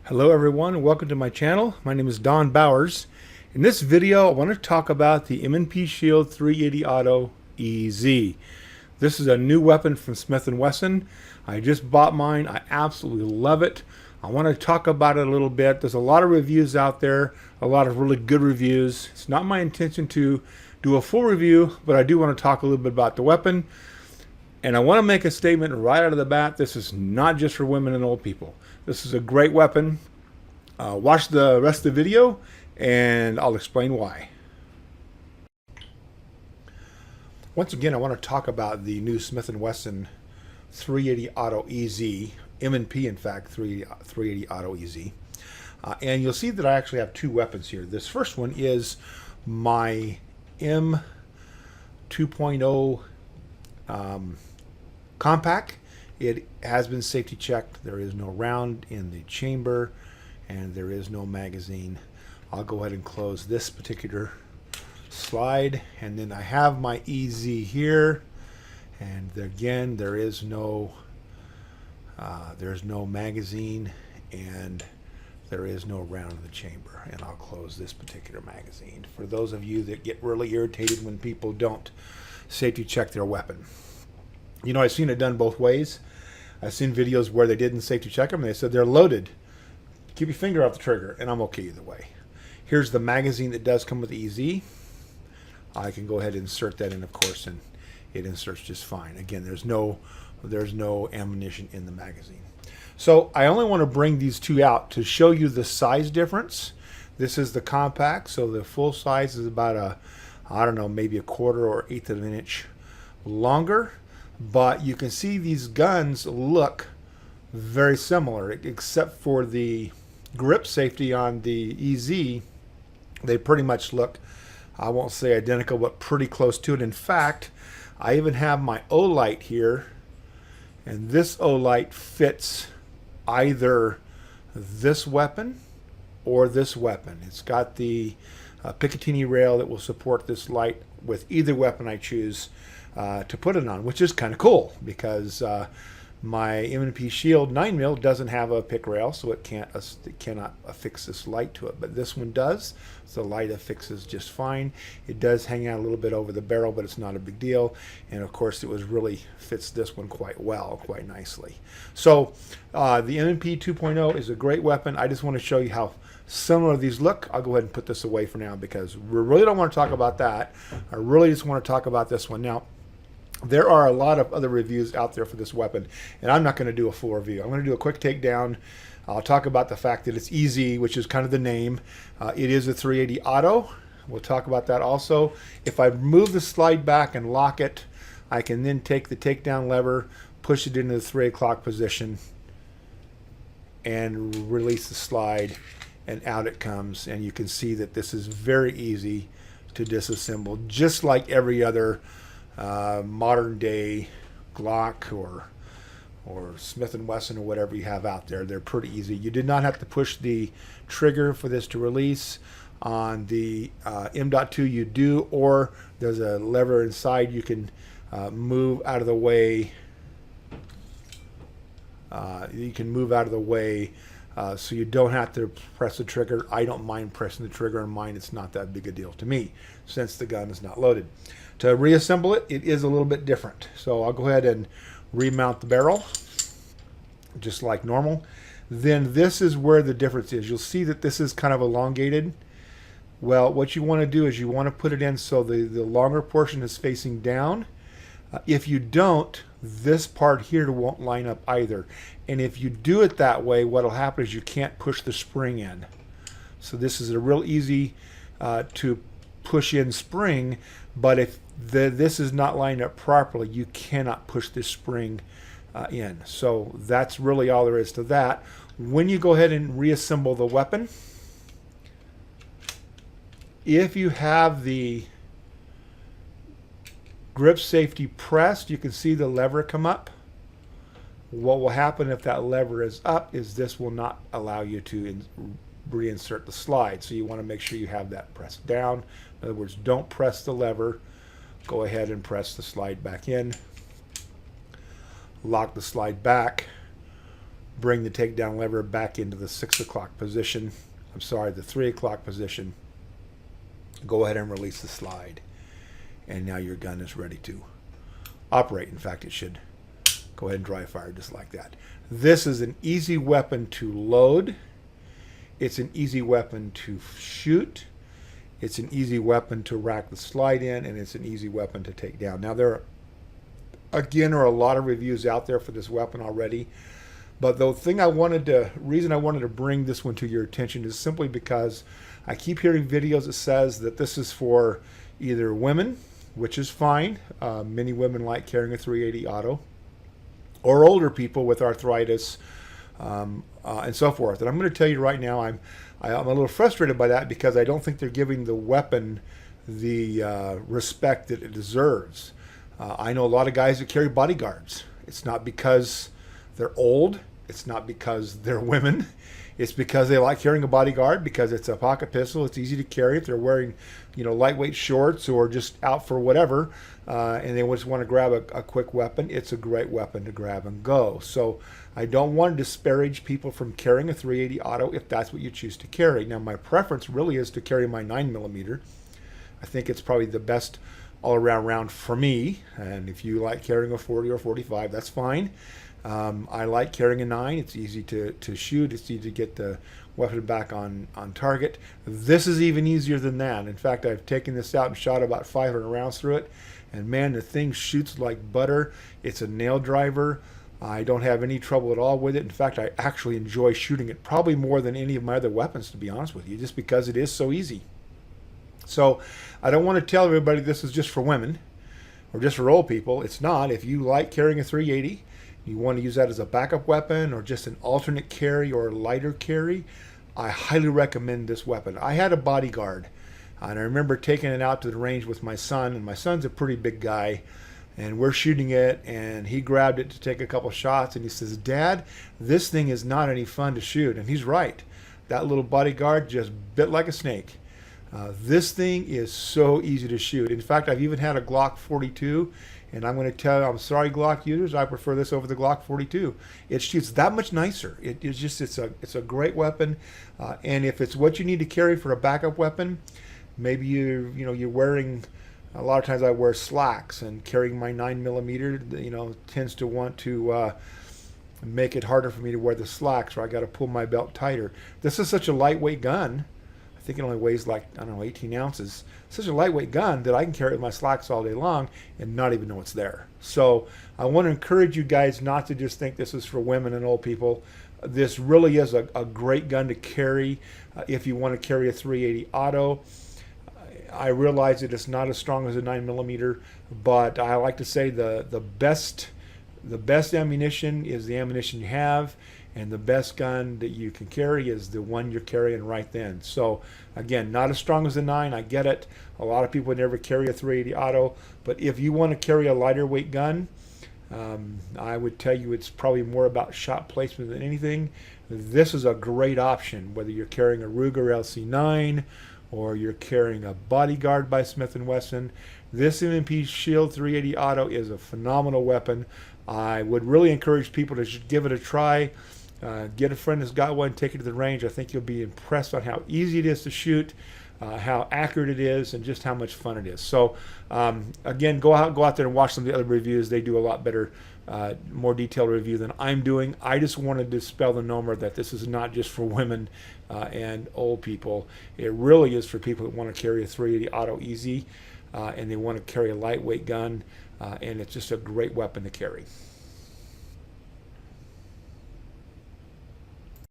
Hello everyone, welcome to my channel. My name is Don Bowers. In this video I want to talk about the M&P Shield 380 Auto EZ. This is a new weapon from Smith & Wesson. I just bought mine. I absolutely love it. I want to talk about it a little bit. There's a lot of reviews out there, a lot of really good reviews. It's not my intention to do a full review, but I do want to talk a little bit about the weapon. And I want to make a statement right out of the bat. This is not just for women and old people. This is a great weapon. Watch the rest of the video and I'll explain why. Once again, I want to talk about the new Smith & Wesson 380 Auto EZ, M&P in fact, 380 Auto EZ. And you'll see that I actually have two weapons here. This first one is my M 2.0 compact. It has been safety checked. There is no round in the chamber and there is no magazine. I'll go ahead and close this particular slide, and then I have my EZ here, and again there's no magazine and there is no round in the chamber. And I'll close this particular magazine for those of you that get really irritated when people don't safety check their weapon. You know, I've seen it done both ways. I've seen videos where they didn't safety check them and they said they're loaded. Keep your finger off the trigger, and I'm okay either way. Here's the magazine that does come with the EZ. I can go ahead and insert that in, of course, and it inserts just fine. Again, there's no ammunition in the magazine. So I only want to bring these two out to show you the size difference. This is the compact, so the full size is about I don't know, maybe a quarter or eighth of an inch longer. But you can see these guns look very similar, except for the grip safety on the EZ. They pretty much look, I won't say identical, but pretty close to it. In fact, I even have my O-light here, and this O-light fits either this weapon or this weapon. It's got the Picatinny rail that will support this light with either weapon I choose to put it on, which is kind of cool because my M&P Shield 9mm doesn't have a pick rail, so it cannot affix this light to it, but this one does. So the light affixes just fine. It does hang out a little bit over the barrel, but it's not a big deal. And of course, it really fits this one quite well, quite nicely. So the M&P 2.0 is a great weapon. I just want to show you how similar these look. I'll go ahead and put this away for now because we really don't want to talk about that. I really just want to talk about this one. Now, there are a lot of other reviews out there for this weapon, and I'm not going to do a full review. I'm going to do a quick takedown. I'll talk about the fact that it's EZ, which is kind of the name. It is a 380 Auto. We'll talk about that also. If I move the slide back and lock it, I can then take the takedown lever, push it into the 3 o'clock position, and release the slide, and out it comes. And you can see that this is very easy to disassemble, just like every other modern day Glock or Smith & Wesson or whatever you have out there. They're pretty easy. You did not have to push the trigger for this to release. On the M.2 you do, or there's a lever inside you can move out of the way. So you don't have to press the trigger. I don't mind pressing the trigger on mine. It's not that big a deal to me since the gun is not loaded. To reassemble it, it is a little bit different. So I'll go ahead and remount the barrel just like normal. Then this is where the difference is. You'll see that this is kind of elongated. Well, what you want to do is you want to put it in so the longer portion is facing down. If you don't, this part here won't line up either. And if you do it that way, what will happen is you can't push the spring in. So this is a real easy to push in spring, but if this is not lined up properly, you cannot push this spring in. So that's really all there is to that. When you go ahead and reassemble the weapon, if you have the grip safety pressed, you can see the lever come up. What will happen if that lever is up is this will not allow you to reinsert the slide. So you want to make sure you have that pressed down. In other words, don't press the lever. Go ahead and press the slide back in. Lock the slide back. bring the takedown lever back into the 6 o'clock position. I'm sorry, the 3 o'clock position. Go ahead and release the slide. And now your gun is ready to operate. In fact, it should go ahead and dry fire just like that. This is an easy weapon to load. It's an easy weapon to shoot. It's an easy weapon to rack the slide in, and it's an easy weapon to take down. Now, there are a lot of reviews out there for this weapon already. But the reason I wanted to bring this one to your attention is simply because I keep hearing videos that says that this is for either women, which is fine. Many women like carrying a 380 auto, or older people with arthritis, and so forth. And I'm going to tell you right now, I'm a little frustrated by that because I don't think they're giving the weapon the respect that it deserves. I know a lot of guys that carry bodyguards. It's not because they're old. It's not because they're women. It's because they like carrying a bodyguard, because it's a pocket pistol. It's easy to carry if they're wearing, lightweight shorts or just out for whatever, and they just want to grab a quick weapon. It's a great weapon to grab and go. So I don't want to disparage people from carrying a 380 auto if that's what you choose to carry. Now, my preference really is to carry my 9mm. I think it's probably the best all-around round for me. And if you like carrying a 40 or 45, that's fine. I like carrying a 9. It's easy to shoot. It's easy to get the weapon back on target. This is even easier than that. In fact, I've taken this out and shot about 500 rounds through it. And man, the thing shoots like butter. It's a nail driver. I don't have any trouble at all with it. In fact, I actually enjoy shooting it probably more than any of my other weapons, to be honest with you, just because it is so easy. So I don't want to tell everybody this is just for women or just for old people. It's not. If you like carrying a 380, you want to use that as a backup weapon or just an alternate carry or a lighter carry, I highly recommend this weapon. I had a bodyguard, and I remember taking it out to the range with my son, and my son's a pretty big guy, and we're shooting it, and he grabbed it to take a couple shots, and he says, "Dad, this thing is not any fun to shoot." And he's right. That little bodyguard just bit like a snake. This thing is so easy to shoot. In fact, I've even had a Glock 42, and I'm going to tell you, I'm sorry, Glock users, I prefer this over the Glock 42. It shoots that much nicer. It's a great weapon, and if it's what you need to carry for a backup weapon, maybe you're wearing. A lot of times I wear slacks, and carrying my 9mm, tends to want to make it harder for me to wear the slacks, or I got to pull my belt tighter. This is such a lightweight gun. I think it only weighs 18 ounces. It's such a lightweight gun that I can carry it with my slacks all day long and not even know it's there. So I want to encourage you guys not to just think this is for women and old people. This really is a great gun to carry if you want to carry a 380 auto. I realize that it's not as strong as a 9mm, but I like to say the best ammunition is the ammunition you have, and the best gun that you can carry is the one you're carrying right then. So again, not as strong as the 9, I get it. A lot of people would never carry a 380 auto, but if you want to carry a lighter weight gun, I would tell you it's probably more about shot placement than anything. This is a great option, whether you're carrying a Ruger LC9 or you're carrying a Bodyguard by Smith & Wesson. This M&P Shield 380 auto is a phenomenal weapon. I would really encourage people to give it a try. Get a friend that's got one, take it to the range. I think you'll be impressed on how easy it is to shoot, how accurate it is, and just how much fun it is. So again, go out there and watch some of the other reviews. They do a lot better, more detailed review than I'm doing. I just wanted to dispel the nomer that this is not just for women and old people. It really is for people that want to carry a 380 auto easy, and they want to carry a lightweight gun, and it's just a great weapon to carry.